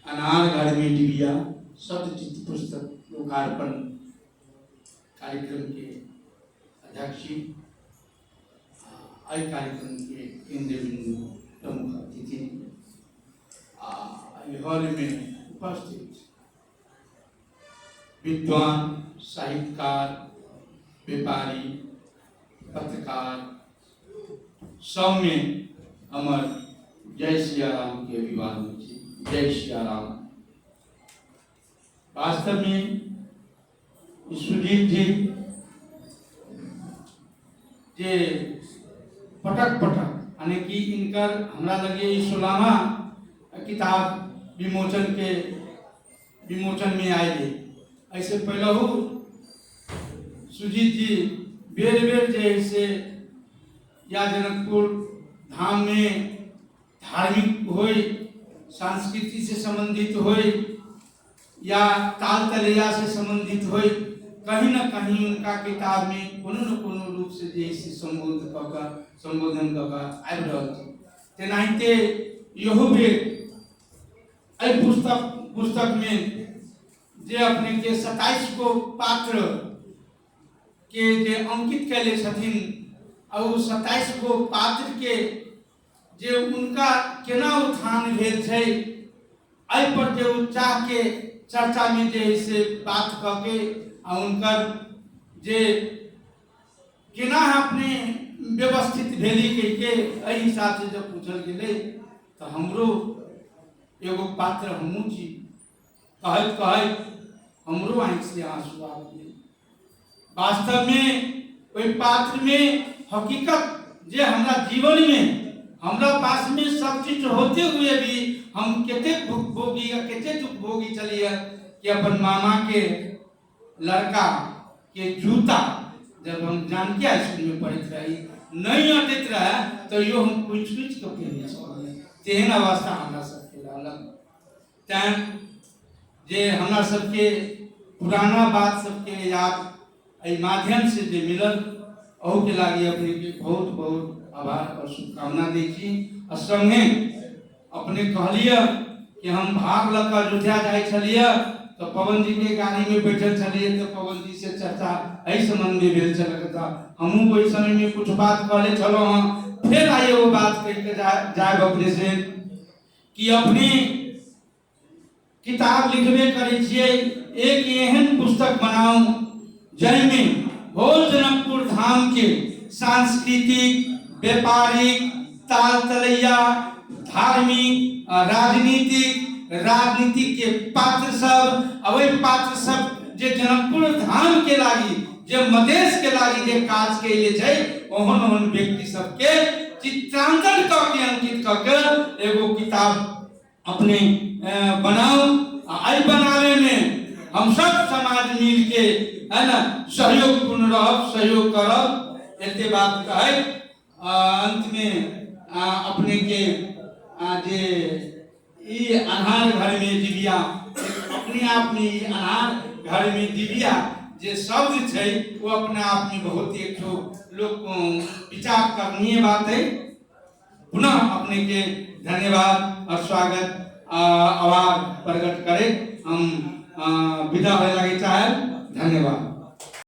अनार घर में डिबिया शब्द चित्र पुस्तक लोकार्पण कार्यक्रम के अध्यक्ष कार्यक्रम के केंद्रीय बिंदु प्रमुख अतिथि हॉल में उपस्थित विद्वान, साहित्यकार, व्यापारी, पत्रकार सब में अमर जय सिया राम के अभिवादन। जय सिया राम। वास्तव में सुजीत जी जे पटक पटक यानी कि इनकर हमरा लगे 16वां किताब विमोचन में आए। ऐसे पहलू सुजीत जी बेर बेर जैसे या जनकपुर धाम में धार्मिक हो, संस्कृति से संबंधित हो या ताल तलैया से संबंधित हो, कहीं न कहीं उनका किताब में कोनो न कोनो रूप से जैसे संबोधन आबि रहल छै। तेनाहिते यहो बेर एहि पुस्तक में जे अपने के 27 गो पात्र के जे अंकित कैले छथिन और 27 गो पात्र के जे उनका केना उत्थान भेल छै एहि पर जे चाह के चर्चा में जे से बात करके उनकर जे केना अपने व्यवस्थित भेली के एहि हिसाब से जब पूछल गेले तो हमरो एगो पात्र हमू छी कहत हमरो आँख से आंसू आ गए। वास्तव में ओई पात्र में हकीकत जे हमरा जीवन में हमरा पास में सब चीज होते हुए भी हम केते भोगी या केते दुख भोगी चलिए कि अपन मामा के लड़का के जूता जब हम जानकी स्कूल में पढ़त रही नहीं अटैत रहे तो यो हम कुछ के पहने छलिए। तेहन अवस्था हमरा सबके रहल। तैं जे हमरा सबके पुराना बात सबके याद एहि माध्यम से जे मिलल अहू के लागी अपने के बहुत बहुत आभार और शुभकामना दै छी। संगे अपने कहलिए कि हम भाग लग कर अयोध्या जाय छलिए तो पवन जी के गाड़ी में बैठल छलिए तो पवन जी से चर्चा एहि संबंध में भेल छलक। हमहू ओहि समय में कुछ बात कहले छलो हाँ, फिर आइए वो बात कह के जाए अपने से कि अपने किताब लिखबे करे छिए एक एहन पुस्तक बनाऊ जैमे भोल जनकपुर धाम के सांस्कृतिक, व्यापारिक, ताल तलैया, धार्मिक, राजनीतिक के पात्र सब अवै पात्र सब जे जनकपुर धाम के लागी जे मदेश के लागी जे काज कैले छै ओहन ओहन व्यक्ति सब के चित्रांकन करके अंकित करके एगो किताब अपने बनाओ। आई बनावे में हम सब समाज मिल के है ना सहयोग पूर्ण रहब, सहयोग करब। एते बात कहे अंत में अपने के जे ई अनार घर में दिव्या अपने आप में ई अनार घर में दिव्या जे शब्द छै वो अपने आप में बहुत एक लोग विचार करनीय बात है। पुनः अपने के धन्यवाद और स्वागत आभार प्रकट करे हम विदा होए लगे चाहे। धन्यवाद।